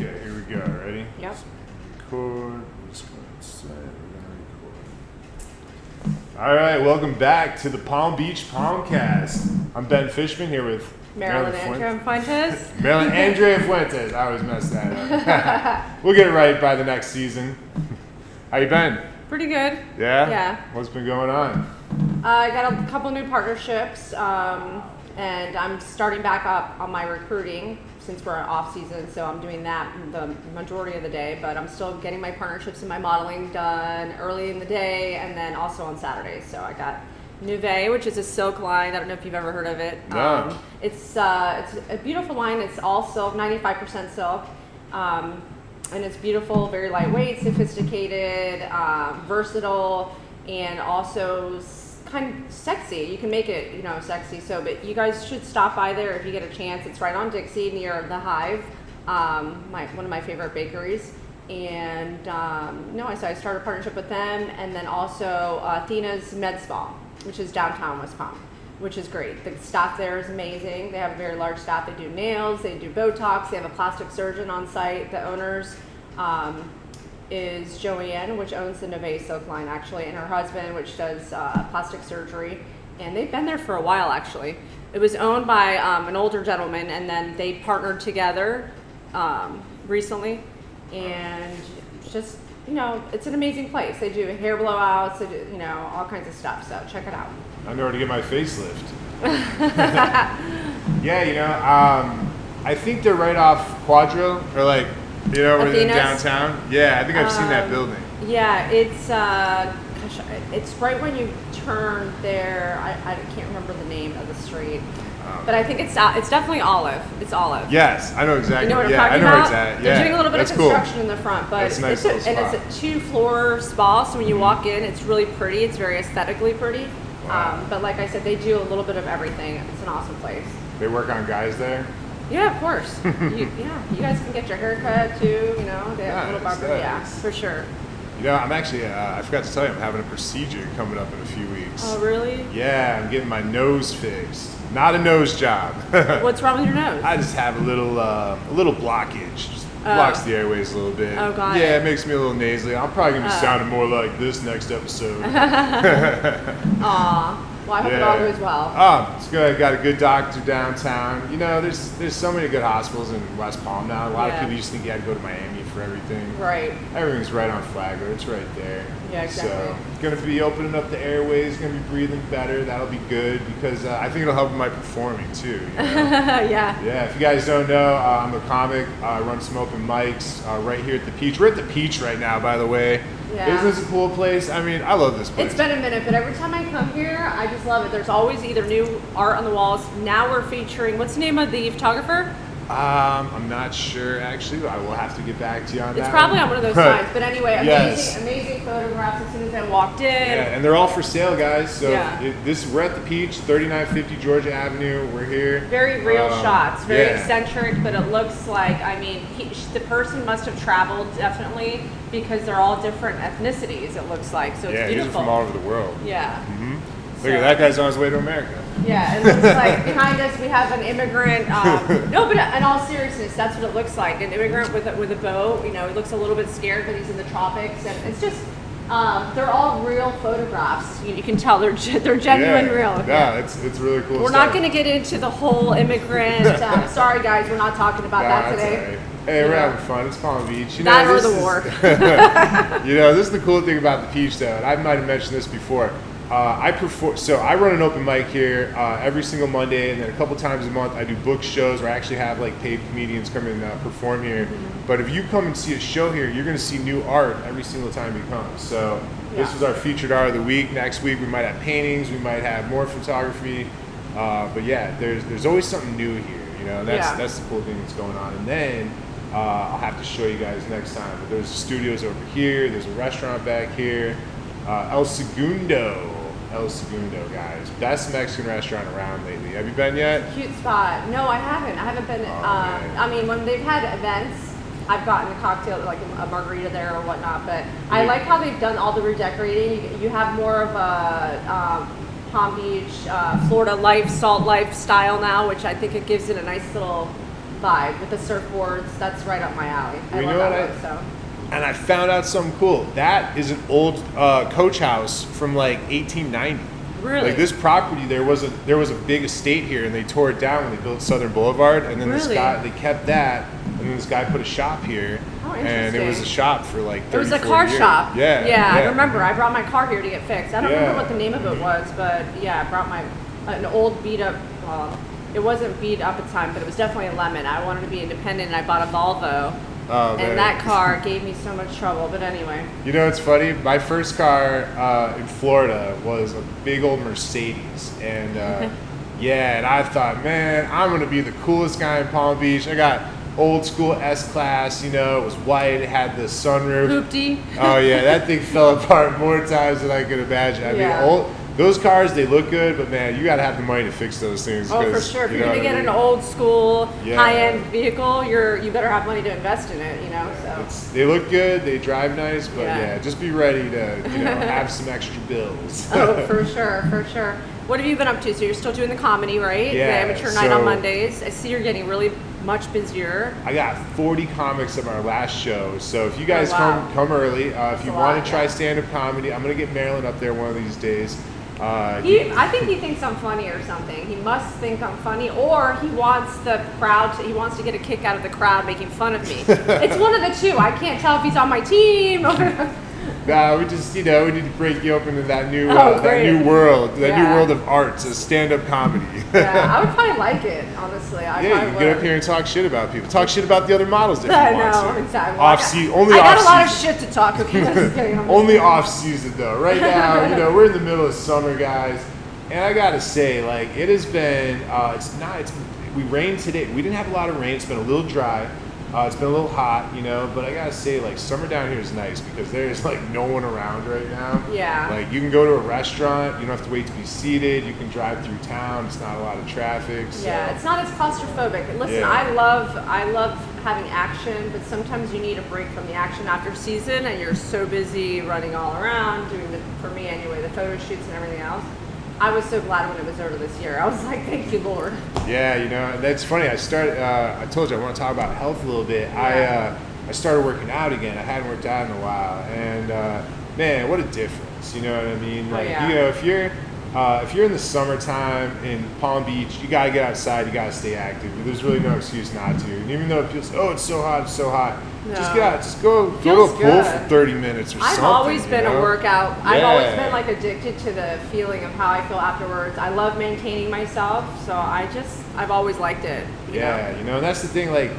Okay, here we go. Ready? Yep. Record. I'm just going to say we're going to record. All right, welcome back to the Palm Beach Palmcast. I'm Ben Fishman here with Marilyn Andrea Fuentes. Marilyn Andrea Fuentes. I always mess that up. We'll get it right by the next season. How you been? Pretty good. Yeah? Yeah. What's been going on? I got a couple new partnerships, and I'm starting back up on my recruiting since we're off season, so I'm doing that the majority of the day, but I'm still getting my partnerships and my modeling done early in the day and then also on Saturdays. So I got Nuve, which is a silk line. I don't know if you've ever heard of it. No. It's a beautiful line. It's all silk, 95% silk. And it's beautiful, very lightweight, sophisticated, versatile, and also kind of sexy. You can make it, sexy. So, but you guys should stop by there if you get a chance. It's right on Dixie near the Hive, one of my favorite bakeries. And so I started a partnership with them, and then also Athena's Med Spa, which is downtown West Palm, which is great. The staff there is amazing. They have a very large staff. They do nails, they do Botox, they have a plastic surgeon on site. The owners is Joanne, which owns the Nuve Silk line actually, and her husband, which does plastic surgery. And they've been there for a while actually. It was owned by an older gentleman, and then they partnered together recently. And just, it's an amazing place. They do hair blowouts, they do, all kinds of stuff. So check it out. I know where to get my facelift. Yeah, I think they're right off Quadro, or like, where they're downtown. Yeah, I think I've seen that building. Yeah, it's right when you turn there. I can't remember the name of the street. But I think it's definitely Olive. It's Olive. Yes, I know exactly. You know what I'm I talking know about? Exactly. They're doing a little bit of construction cool. in the front, but it's a nice and it's a 2-floor spa. So when you walk in, it's really pretty. It's very aesthetically pretty. Wow. But like I said, they do a little bit of everything. It's an awesome place. They work on guys there? Yeah, of course. You guys can get your hair cut too. They have a little barber. Yeah, for sure. I'm actually, I forgot to tell you, I'm having a procedure coming up in a few weeks. Oh, really? Yeah, I'm getting my nose fixed. Not a nose job. What's wrong with your nose? I just have a little blockage. Just blocks the airways a little bit. Oh, God. Yeah, it makes me a little nasally. I'm probably going to be sounding more like this next episode. Aw. Well, I hope it all goes well. It's good. I got a good doctor downtown. There's so many good hospitals in West Palm now. A lot of people just think you had to go to Miami for everything. Right. Everything's right on Flagler. It's right there. Yeah, exactly. So, going to be opening up the airways, going to be breathing better. That'll be good because I think it'll help with my performing too. Yeah. Yeah, if you guys don't know, I'm a comic. I run some open mics right here at the Peach. We're at the Peach right now, by the way. Yeah. Isn't this a cool place? I mean, I love this place. It's been a minute, but every time I come here, I just love it. There's always either new art on the walls. Now we're featuring, what's the name of the photographer? I'm not sure, actually. I will have to get back to you on that. It's probably on one of those signs. But anyway, amazing photographs as soon as I walked in. Yeah, and they're all for sale, guys. So yeah. We're at the Peach, 3950 Georgia Avenue. We're here. Very real shots, very eccentric, but it looks like, the person must have traveled definitely because they're all different ethnicities, it looks like. So it's beautiful. Yeah, these are from all over the world. Yeah. Mm-hmm. Look at that guy's on his way to America. Yeah, it looks like behind us we have an immigrant. No, but in all seriousness, that's what it looks like. An immigrant with a boat. He looks a little bit scared, but he's in the tropics, and it's just they're all real photographs. You can tell they're genuine, real. Yeah, it's really cool. We're not going to get into the whole immigrant. Sorry, guys, we're not talking about that today. Right. Hey, we're having fun. It's Palm Beach. That or the war. This is the cool thing about the Peach, though, and I might have mentioned this before. I run an open mic here every single Monday, and then a couple times a month I do book shows where I actually have like paid comedians come and perform here. Mm-hmm. But if you come and see a show here, you're going to see new art every single time you come. So this was our featured art of the week. Next week we might have paintings, we might have more photography. But yeah, there's always something new here. That's the cool thing that's going on. And then I'll have to show you guys next time. But there's studios over here. There's a restaurant back here. El Segundo, guys. Best Mexican restaurant around lately. Have you been yet? Cute spot. No, I haven't. I haven't been. When they've had events, I've gotten a cocktail, like a margarita there or whatnot. But I like how they've done all the redecorating. You have more of a Palm Beach, Florida salt life style now, which I think it gives it a nice little vibe with the surfboards. That's right up my alley. I You love know that what look, so. And I found out something cool. That is an old coach house from like 1890. Really? Like this property, there was a big estate here, and they tore it down when they built Southern Boulevard, and then they kept that, and then this guy put a shop here, Oh, and it was a shop for like 30, It was a 40 car years. shop. Yeah, I remember. I brought my car here to get fixed. I don't remember what the name of it was, but yeah, I brought an old beat up. Well, it wasn't beat up at the time, but it was definitely a lemon. I wanted to be independent, and I bought a Volvo. Oh, and that car gave me so much trouble. But anyway. You know, it's funny. My first car in Florida was a big old Mercedes, and and I thought, man, I'm gonna be the coolest guy in Palm Beach. I got old school S-Class, you know, it was white, it had the sunroof. Hoopty. Oh yeah, that thing fell apart more times than I could imagine. I mean, those cars, they look good, but man, you gotta have the money to fix those things. Oh, for sure. If you're gonna get an old school, high-end vehicle, you better have money to invest in it, you know. So they look good, they drive nice, but just be ready to, have some extra bills. Oh, for sure. What have you been up to? So you're still doing the comedy, right? Yeah. The amateur night on Mondays. I see you're getting really much busier. I got 40 comics at our last show, so if you guys come early, if you want to try stand-up comedy, I'm gonna get Marilyn up there one of these days. I think he thinks I'm funny or something. He must think I'm funny, or he wants the crowd he wants to get a kick out of the crowd making fun of me. It's one of the two. I can't tell if he's on my team. Nah, we just, we need to break you open to that new new world of arts, stand-up comedy. Yeah, I would probably like it, honestly. You get up here and talk shit about people. Talk shit about the other models if you want to. I know, exactly. I got a lot of shit to talk about. Only off-season, though. Right now, we're in the middle of summer, guys. And I got to say, like, it has been, we rained today. We didn't have a lot of rain. It's been a little dry. It's been a little hot, but I gotta say, like, summer down here is nice because there's like no one around right now. Yeah. Like, you can go to a restaurant, you don't have to wait to be seated, you can drive through town, it's not a lot of traffic. So. Yeah, it's not as claustrophobic. Listen, I love having action, but sometimes you need a break from the action after season, and you're so busy running all around, for me anyway, the photo shoots and everything else. I was so glad when it was over this year. I was like, thank you, Lord. Yeah, that's funny. I told you I want to talk about health a little bit. Yeah. I started working out again. I hadn't worked out in a while, and man, what a difference. You know what I mean? Like, if you're in the summertime in Palm Beach, you gotta get outside. You gotta stay active. There's really no excuse not to. And even though it feels, it's so hot. No. Just get out. Just go to a pool for 30 minutes or something. I've always been a workout. Yeah. I've always been like addicted to the feeling of how I feel afterwards. I love maintaining myself, so I've always liked it. You know? And that's the thing. Like,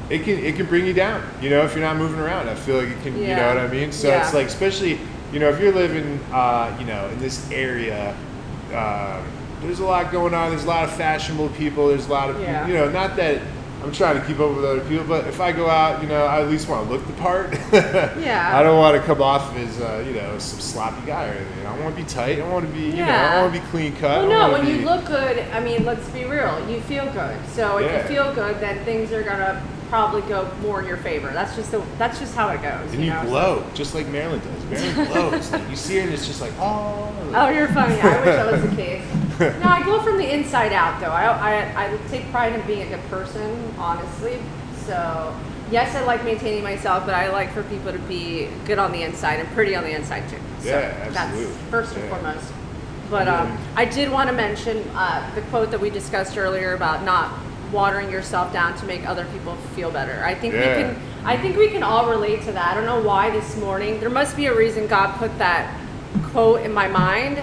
it can bring you down. If you're not moving around, I feel like it can. You know what I mean? So it's like, especially if you're living in this area. There's a lot going on. There's a lot of fashionable people. There's a lot of not that I'm trying to keep up with other people, but if I go out, I at least want to look the part. Yeah. I don't want to come off as, some sloppy guy or anything. I want to be tight. I want to be, I want to be clean cut. Well, no, when you look good, I mean, let's be real. You feel good. So if you feel good, then things are gonna probably go more in your favor. That's just how it goes. And you glow, just like Marilyn does. Marilyn glows. Like, you see her and it's just like, oh, you're funny. I wish that was the case. No, I glow from the inside out, though. I take pride in being a good person, honestly. So, yes, I like maintaining myself, but I like for people to be good on the inside and pretty on the inside, too. So absolutely. That's first and foremost. But I did want to mention the quote that we discussed earlier about not watering yourself down to make other people feel better. I think we can all relate to that. I don't know why this morning. There must be a reason God put that quote in my mind.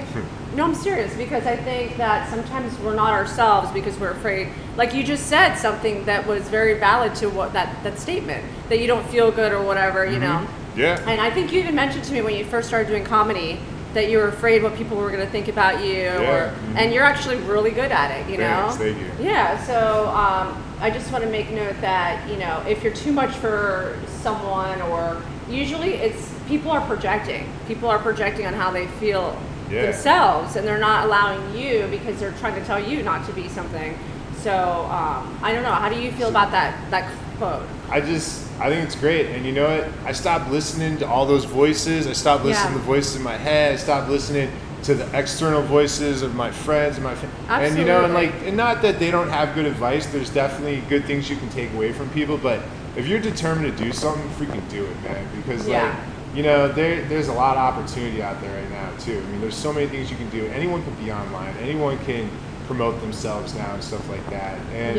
No, I'm serious, because I think that sometimes we're not ourselves because we're afraid. Like you just said something that was very valid to what that statement, that you don't feel good or whatever, you know. Yeah. And I think you even mentioned to me when you first started doing comedy that you were afraid what people were going to think about you, and you're actually really good at it, you know. Thank you. Yeah. So I just want to make note that if you're too much for someone, or usually it's people are projecting on how they feel themselves, and they're not allowing you because they're trying to tell you not to be something. So I don't know. How do you feel about that quote? I think it's great. And you know what? I stopped listening to all those voices. I stopped listening to the voices in my head. I stopped listening. to the external voices of my friends and my family. And Absolutely. and not that they don't have good advice. There's definitely good things you can take away from people, but if you're determined to do something, freaking do it, man. Because there's a lot of opportunity out there right now too. I mean, there's so many things you can do. Anyone can be online. Anyone can promote themselves now and stuff like that. And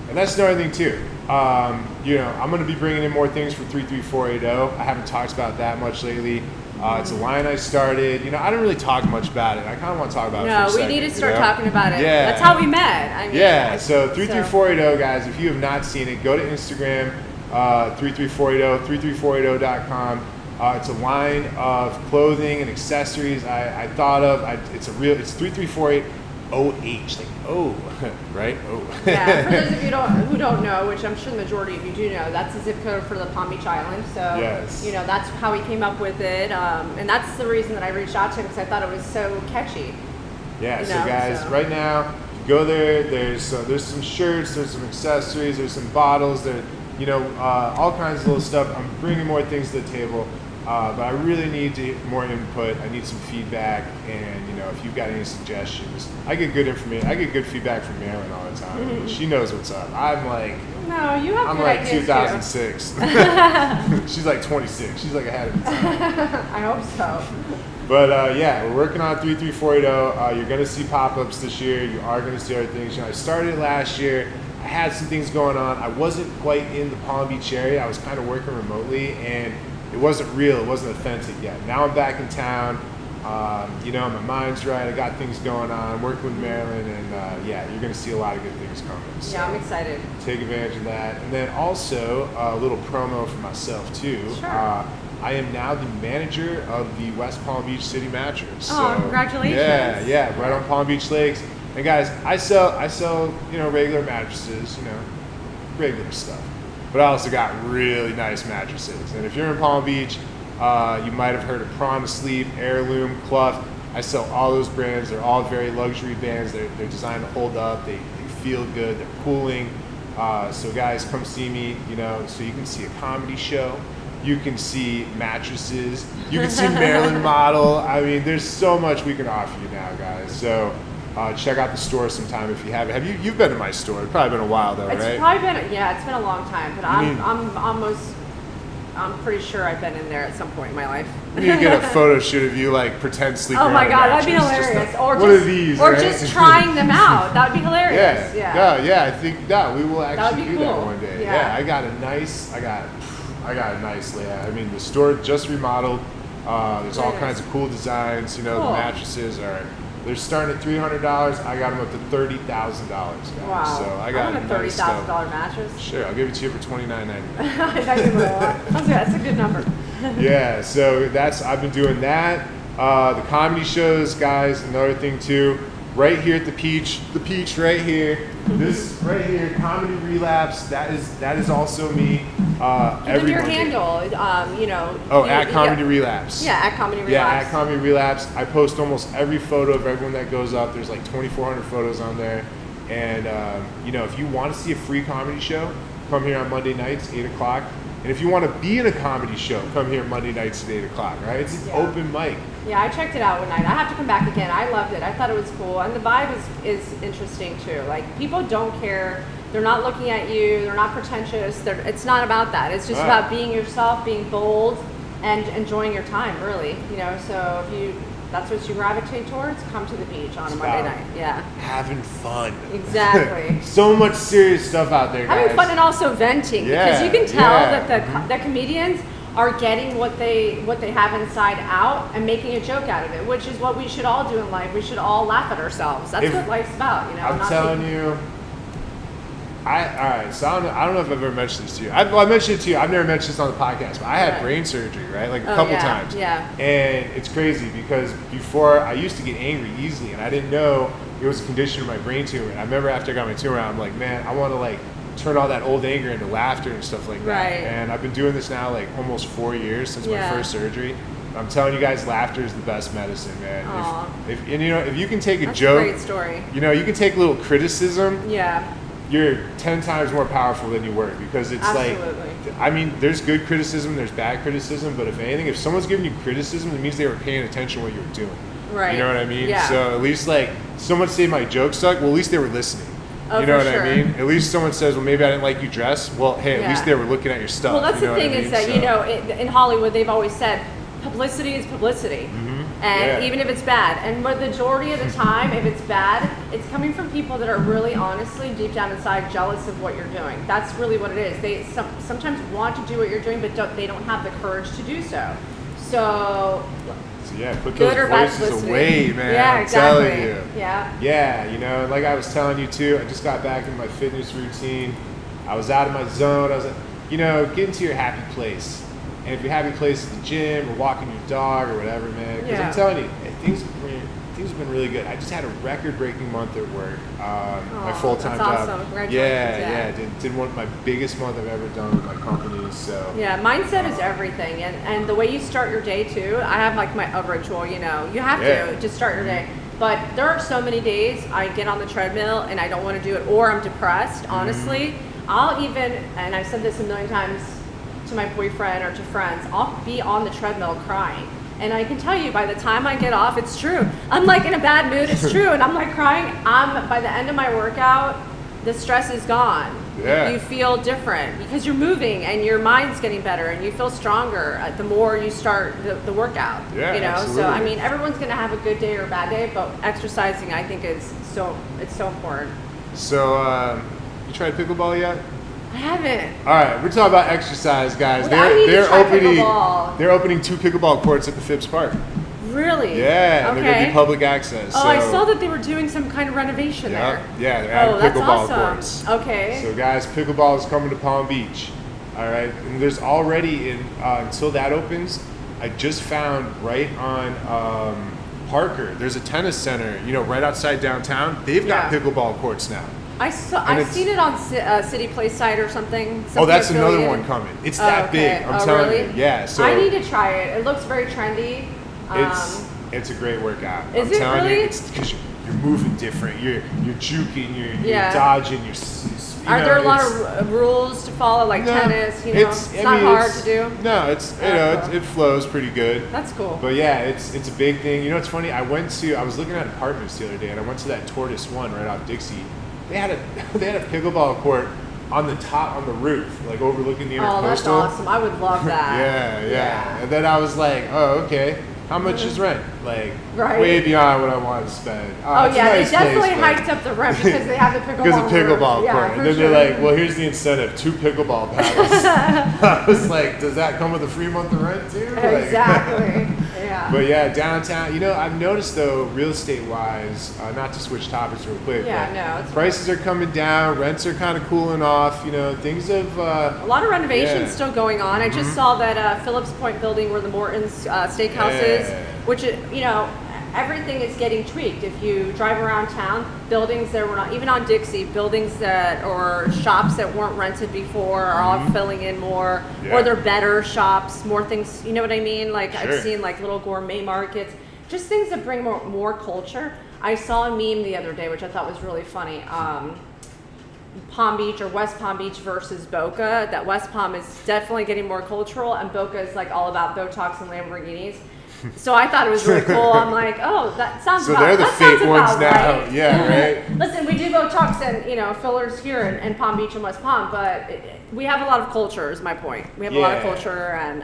and that's another thing too. I'm going to be bringing in more things for 33480. I haven't talked about that much lately. It's a line I started. I don't really talk much about it. I kind of want to talk about it for a second. No, we need to start talking about it. Yeah. That's how we met. I mean, so 33480, guys, if you have not seen it, go to Instagram, 33480, 33480.com. It's a line of clothing and accessories I thought of. It's 3348 OH, like right? Yeah, for those of you who don't know, which I'm sure the majority of you do know, that's the zip code for the Palm Beach Island. So, yes. That's how we came up with it. And that's the reason that I reached out to him, because I thought it was so catchy. Yeah, so guys, right now, go there. There's some shirts, there's some accessories, there's some bottles, there, all kinds of little stuff. I'm bringing more things to the table. But I really need more input. I need some feedback, and if you've got any suggestions, I get good information. I get good feedback from Marilyn all the time. Mm-hmm. She knows what's up. I'm like, no, you have. I'm good like ideas 2006. She's like 26. She's like ahead of the time. I hope so. But we're working on 33480. You're going to see pop-ups this year. You are going to see other things. I started last year. I had some things going on. I wasn't quite in the Palm Beach area. I was kind of working remotely, and it wasn't real. It wasn't authentic yet. Now I'm back in town. My mind's right. I got things going on. I'm working with Marilyn, and you're going to see a lot of good things coming. So I'm excited. Take advantage of that. And then also a little promo for myself too. Sure. I am now the manager of the West Palm Beach City Mattress. Oh, so, congratulations! Yeah, right on Palm Beach Lakes. And guys, I sell regular mattresses, regular stuff. But I also got really nice mattresses. And if you're in Palm Beach, you might have heard of Promise Sleep, Heirloom, Clough. I sell all those brands. They're all very luxury brands. They're designed to hold up. They feel good. They're cooling. So guys, come see me, so you can see a comedy show. You can see mattresses. You can see Marilyn model. I mean, there's so much we can offer you now, guys. So check out the store sometime if you haven't. You've been to my store? It's probably been a while though, right? It's probably been it's been a long time, but I'm pretty sure I've been in there at some point in my life. We need to get a photo shoot of you like pretend sleeping. Oh my god, that'd be hilarious. One of these, or right? just trying them out. That'd be hilarious. Yeah. I think we will actually do cool. that one day. Yeah, I got a nice layout. I mean, the store just remodeled. There's all kinds of cool designs. The mattresses they're starting at $300. I got them up to $30,000, guys. Wow. So I got a $30,000 mattress. Sure, I'll give it to you for $29.99. That's a good number. Yeah, so I've been doing that. The comedy shows, guys. Another thing too. Right here at the Peach right here. This right here, Comedy Relapse. That is also me. Every your Monday. handle, at Comedy Relapse. Yeah, at Comedy Relapse. Yeah, at Comedy Relapse. I post almost every photo of everyone that goes up. There's like 2,400 photos on there. And if you want to see a free comedy show, come here on Monday nights, 8 o'clock. And if you want to be in a comedy show, come here Monday nights at 8 o'clock, right? It's an open mic. Yeah, I checked it out one night. I have to come back again. I loved it. I thought it was cool. And the vibe is interesting too. Like, people don't care. They're not looking at you. They're not pretentious. It's not about that. It's just about being yourself, being bold, and enjoying your time, really. So if that's what you gravitate towards, come to the beach on a Monday night. Yeah. Having fun. Exactly. So much serious stuff out there, guys. Having fun and also venting. Because you can tell that the comedians are getting what they have inside out and making a joke out of it, which is what we should all do in life. We should all laugh at ourselves. That's what life's about, I'm telling you. All right, so I don't know if I've ever mentioned this to you. I mentioned it to you. I've never mentioned this on the podcast, but I had brain surgery, right? Like a couple times. Yeah. And it's crazy because before I used to get angry easily, and I didn't know it was a condition of my brain tumor. And I remember after I got my tumor out, I'm like, man, I want to turn all that old anger into laughter and stuff like that. Right. And I've been doing this now almost 4 years since my first surgery. I'm telling you guys, laughter is the best medicine, man. If you can take a joke, that's a great story. You can take a little criticism. Yeah. You're 10 times more powerful than you were, because it's there's good criticism, there's bad criticism, but if anything, if someone's giving you criticism, it means they were paying attention to what you were doing. Right. You know what I mean? Yeah. So at least like someone say my joke sucked. Well, at least they were listening. Oh, you know for what sure. I mean? At least someone says, well, maybe I didn't like you dress. Well, hey, at least they were looking at your stuff. Well, that's you know the thing what I mean? is that, So, you know, in Hollywood, they've always said publicity is publicity. And even if it's bad. And the majority of the time, if it's bad, it's coming from people that are really honestly, deep down inside, jealous of what you're doing. That's really what it is. They sometimes want to do what you're doing, but they don't have the courage to do so. So yeah, put good those or bad voices publicity. away, man. Yeah, I'm exactly. telling you. Yeah. Yeah, you know, and like I was telling you too, I just got back in my fitness routine. I was out of my zone. I was like, you know, get into your happy place. And if your happy place is the gym or walking your dog or whatever, man, because I'm telling you, things have been really good. I just had a record-breaking month at work. My full-time that's job. awesome. Congratulations. Yeah. Did one of my biggest month I've ever done with my company. So yeah, mindset is everything, and the way you start your day too. I have like a ritual. You know, you have to start your day. But there are so many days I get on the treadmill and I don't want to do it, or I'm depressed. Honestly, I'll even, and I've said this a million times to my boyfriend or to friends, I'll be on the treadmill crying. And I can tell you, by the time I get off, it's true. I'm like in a bad mood, it's true. And I'm like crying. By the end of my workout, the stress is gone. Yeah. You feel different because you're moving and your mind's getting better and you feel stronger the more you start the workout. Yeah, you know. absolutely. So I mean, everyone's gonna have a good day or a bad day, but exercising, I think, is so important. So, you tried pickleball yet? I haven't. All right, we're talking about exercise, guys. Well, I need to try pickleball. They're opening 2 pickleball courts at the Phipps Park. Really? Yeah, and they're gonna be public access. Oh, so. I saw that they were doing some kind of renovation there. Yeah, they're adding that's pickleball awesome. courts. Okay. So guys, pickleball is coming to Palm Beach. All right, and there's already until that opens. I just found right on Parker. There's a tennis center, you know, right outside downtown. They've got pickleball courts now. I've seen it on City Place site or something. Oh, that's another one coming. It's that big. I'm telling you. Yeah. So I need to try it. It looks very trendy. It's a great workout. Is I'm it telling really? you, it's because you're moving different. You're juking. You're dodging. Are there a lot of rules to follow, like tennis? You know, it's not hard to do. No, it's it flows pretty good. That's cool. But yeah, it's a big thing. You know, it's funny. I was looking at apartments the other day, and I went to that Tortoise one right off Dixie. They had a pickleball court on the top, on the roof, like overlooking the Intercoastal. Oh, that's awesome! I would love that. yeah. And then I was like, oh, okay. How much is rent? Like, right. way beyond what I wanted to spend. Oh yeah, nice they definitely place, hiked up the rent because they have the pickleball. Because of pickleball court. Yeah, and then they're like, well, here's the incentive: 2 pickleball paddles. I was like, does that come with a free month of rent too? Exactly. Yeah. But yeah, downtown. You know, I've noticed though, real estate wise, not to switch topics real quick. Yeah, no. Prices are coming down. Rents are kind of cooling off. You know, things have. A lot of renovations still going on. I just saw that Phillips Point building where the Morton's Steakhouse is, which you know. Everything is getting tweaked. If you drive around town, buildings that were not, even on Dixie, buildings that, or shops that weren't rented before are all filling in more, or they're better shops, more things, you know what I mean? Like I've seen like little gourmet markets, just things that bring more culture. I saw a meme the other day, which I thought was really funny. Palm Beach or West Palm Beach versus Boca, that West Palm is definitely getting more cultural and Boca is like all about Botox and Lamborghinis. So I thought it was really cool. I'm like, oh, that sounds so about right. So they're the fake ones now. Right. Yeah, right. Listen, we do Botox and fillers here in Palm Beach and West Palm, but we have a lot of culture. Is my point. We have a lot of culture, and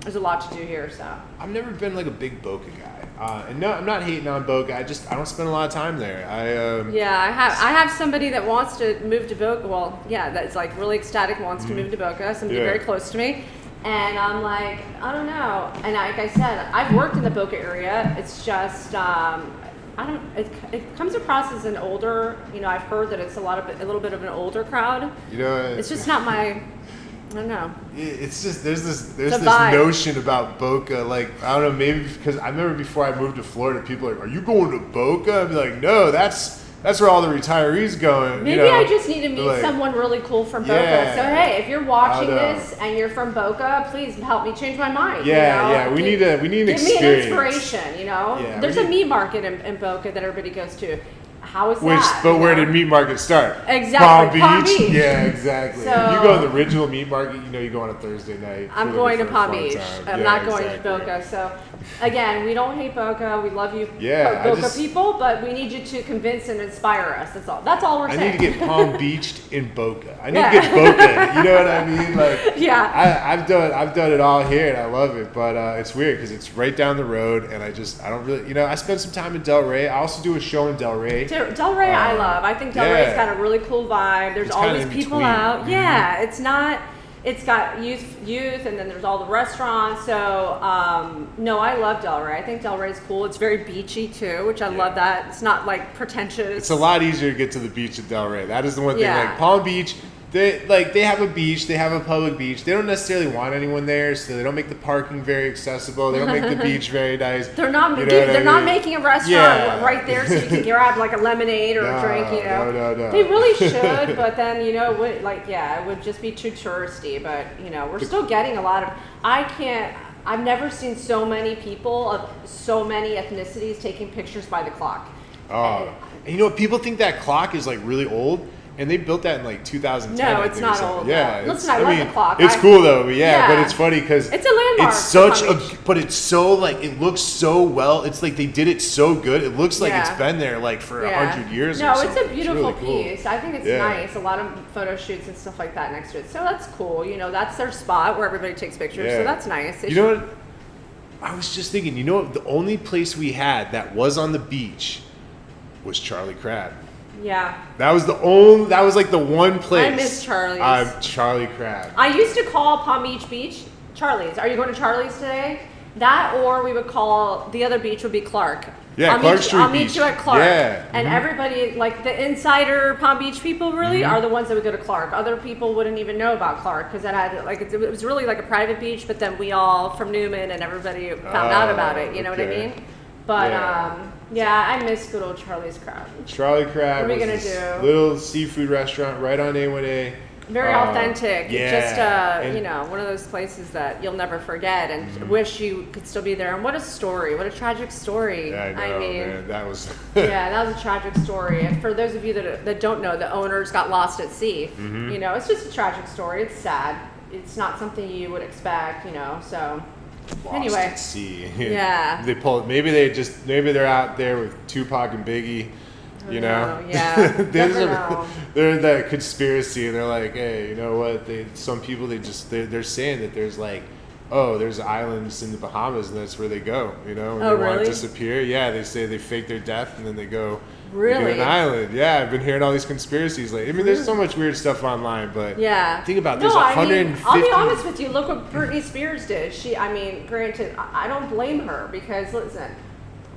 there's a lot to do here. So I've never been like a big Boca guy, and no, I'm not hating on Boca. I don't spend a lot of time there. I have somebody that wants to move to Boca. Well, that's like really ecstatic, wants to move to Boca. Somebody very close to me. And I'm like, I don't know. And like I said, I've worked in the Boca area. It's just, it comes across as an older, I've heard that it's a little bit of an older crowd. It's just not my, I don't know. It's just, there's this notion about Boca. Like, I don't know, maybe because I remember before I moved to Florida, people are like, are you going to Boca? I'd be like, no, that's where all the retirees go. Maybe I just need to meet someone really cool from Boca. So hey, if you're watching this and you're from Boca, please help me change my mind. We need an experience. Give me an inspiration. There's a meat market in Boca that everybody goes to. How is that? But where did meat market start? Exactly. Palm Beach. Yeah, exactly. So, if you go to the original meat market, you go on a Thursday night. I'm going to Palm Beach. I'm not going to Boca. So, again, we don't hate Boca. We love you, Boca people, but we need you to convince and inspire us. That's all we're saying. I need to get Palm Beached in Boca. I need to get Boca. You know what I mean? Like, I've done it all here, and I love it. But it's weird because it's right down the road, and I don't really, I spent some time in Del Rey. I also do a show in Del Rey. Del Rey, I love. I think Del Rey's got a really cool vibe. There's always people out. Mm-hmm. Yeah, it's got youth, and then there's all the restaurants. So, no, I love Del Rey. I think Del Rey's cool. It's very beachy too, which I love that. It's not like pretentious. It's a lot easier to get to the beach at Del Rey. That is the one thing. Like Palm Beach, they have a beach. They have a public beach. They don't necessarily want anyone there, so they don't make the parking very accessible. They don't make the beach very nice. They're not. They're not making a restaurant right there, so you can grab like a lemonade or a drink. No. They really should, but then it would just be too touristy. But we're still getting a lot of. I've never seen so many people of so many ethnicities taking pictures by the clock. Oh, and people think that clock is like really old. And they built that in like 2010. No, it's not old. Yeah, listen, I love the clock. It's cool though, but it's funny because it's a landmark. But it's so like it looks so well. It's like they did it so good. It looks like it's been there like for 100 years. No, or something. It's a beautiful it's really piece. Cool. I think it's nice. A lot of photo shoots and stuff like that next to it. So that's cool. That's their spot where everybody takes pictures. So that's nice. Know what? I was just thinking. The only place we had that was on the beach was Charlie Crab. Yeah. That was like the one place. I miss Charlie's. Charlie Crab. I used to call Palm Beach Charlie's. Are you going to Charlie's today? That, or we would call the other beach would be Clark. Yeah, Clark Street I'll meet you at Clark. Yeah. And everybody, like the insider Palm Beach people really are the ones that would go to Clark. Other people wouldn't even know about Clark because it was really like a private beach, but then we all from Newman and everybody found out about it. You know what I mean? But I miss good old Charlie's Crab. Charlie Crab. What are we gonna do? Little seafood restaurant right on A1A. Very authentic. Yeah. It's just one of those places that you'll never forget and wish you could still be there. And what a story! What a tragic story! Yeah, I know, man. That was. That was a tragic story. And for those of you that don't know, the owners got lost at sea. Mm-hmm. It's just a tragic story. It's sad. It's not something you would expect. So. Lost anyway. At sea. Yeah. They pulled. Maybe they're out there with Tupac and Biggie. Yeah. They're the conspiracy, and they're like, hey, you know what? Some people they're saying that there's like, there's islands in the Bahamas, and that's where they go. And they want to disappear. Yeah, they say they fake their death, and then they go. Really? To an island. Yeah, I've been hearing all these conspiracies lately. I mean, there's so much weird stuff online, but think about there's 150. I'll be honest with you. Look what Britney Spears did. Granted, I don't blame her because listen,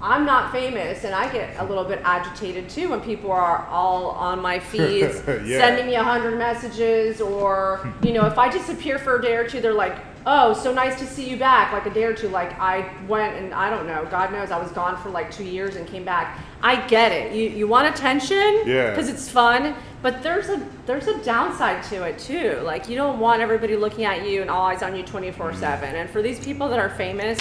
I'm not famous, and I get a little bit agitated too when people are all on my feeds sending me 100 messages, or if I disappear for a day or two, they're like, oh, so nice to see you back, like a day or two. Like I went and I don't know, God knows I was gone for like 2 years and came back. I get it. You want attention because it's fun, but there's a downside to it too. Like you don't want everybody looking at you and all eyes on you 24/7. And for these people that are famous,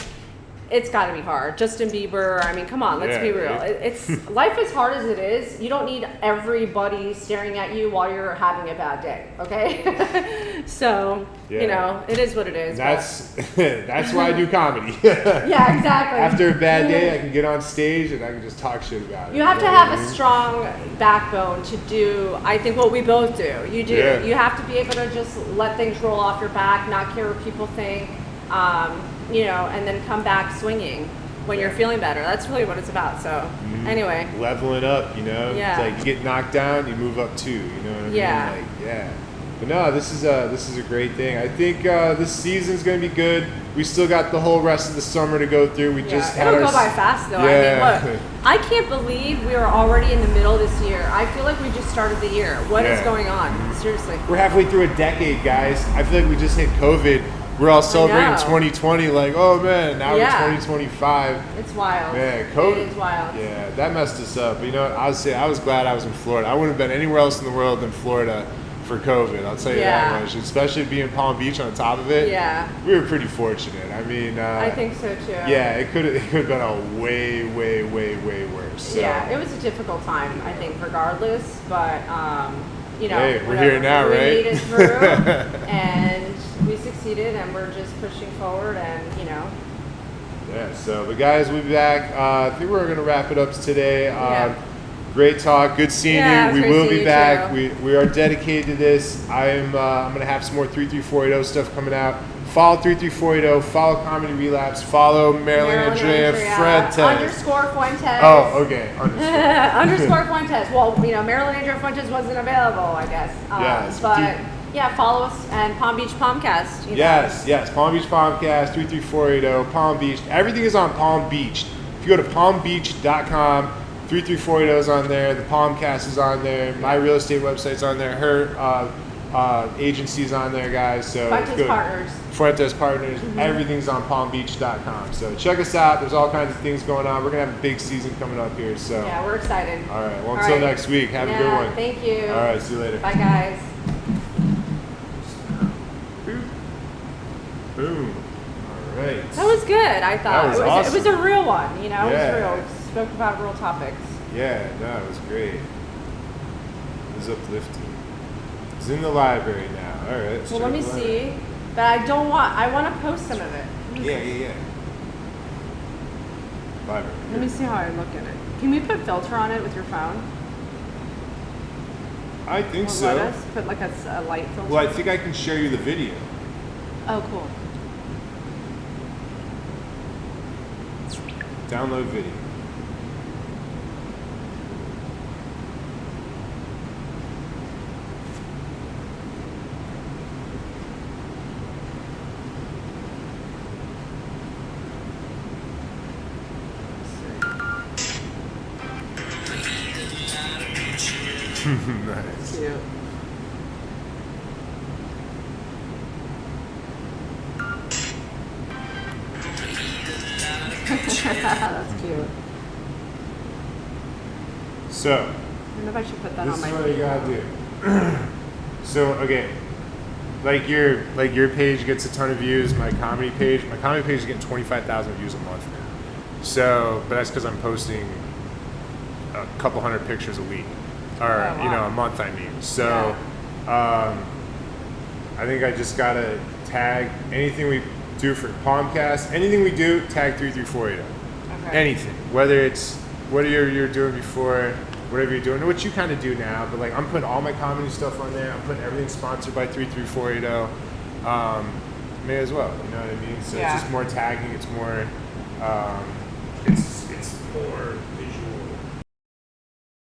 it's got to be hard. Justin Bieber, I mean, come on, let's be real. It's life as hard as it is. You don't need everybody staring at you while you're having a bad day, okay? So, it is what it is. That's why I do comedy. Yeah, exactly. After a bad day, I can get on stage and I can just talk shit about it. You have to have a strong backbone to do, I think, what we both do. You do. Yeah. You have to be able to just let things roll off your back, not care what people think. And then come back swinging when you're feeling better. That's really what it's about. So, anyway. Leveling up, It's like you get knocked down, you move up too, you know what I mean? Like, But no, this is a great thing. I think this season's going to be good. We still got the whole rest of the summer to go through. We just had it'll go by fast though. Yeah. I mean, look, I can't believe we are already in the middle of this year. I feel like we just started the year. What is going on? Seriously. We're halfway through a decade, guys. I feel like we just hit COVID. We're all celebrating 2020 like, oh man, now we're 2025. It's wild. Yeah, COVID. It is wild. Yeah, that messed us up. But you know what? I was glad I was in Florida. I wouldn't have been anywhere else in the world than Florida for COVID. I'll tell you that much. Especially being Palm Beach on top of it. Yeah. We were pretty fortunate. I mean, I think so too. Yeah, it could have been a way worse. So. Yeah, it was a difficult time, I think, regardless. But you know, hey, we're here now, we right? made it through, and we succeeded, and we're just pushing forward, and you know. Yeah. So, but guys, we'll be back. I think we're gonna wrap it up today. Great talk. Good seeing you. We will be back. We are dedicated to this. I'm going to have some more 33480 stuff coming out. Follow 33480. Follow Comedy Relapse. Follow Marilyn Andrea Fuentes. _ Fuentes. Oh, okay. _ Fuentes. Well, you know, Marilyn Andrea Fuentes wasn't available, I guess. Yes. But yeah, follow us and Palm Beach Palmcast. Yes. Palm Beach Palmcast, 33480, Palm Beach. Everything is on Palm Beach. If you go to palmbeach.com, 33480 is on there. The Palmcast is on there. My real estate website's on there. Her agency's on there, guys. So Fuentes Partners. Mm-hmm. Everything's on palmbeach.com. So check us out. There's all kinds of things going on. We're gonna have a big season coming up here. So yeah, we're excited. All right. Well, until next week. Have a good one. Thank you. All right. See you later. Bye, guys. Boom. All right. That was good. I thought awesome. It was a real one. You know, Yeah. it was real. We spoke about real topics. Yeah, no, it was great. It was uplifting. It's in the library now. All right. Well, let me see. But I want to post some of it. Yeah. Library. Let me see how I look at it. Can we put filter on it with your phone? I think so. Let us put like a light filter. Well, I think I can share you the video. Oh, cool. Download video. Nice. Cute. That's cute. So, I don't know if I should put that on my This is what you gotta do. So, okay, like your page gets a ton of views. My comedy page is getting 25,000 views a month now. So, but that's because I'm posting a couple hundred pictures a week, or a month. I mean, so I think I just gotta tag anything we do for Palmcast. Anything we do, tag 33480. Okay. Anything, whether it's what you're doing before, whatever you're doing, what you kind of do now. But like, I'm putting all my comedy stuff on there. I'm putting everything sponsored by 33480. May as well, you know what I mean? So it's just more tagging. It's more, it's more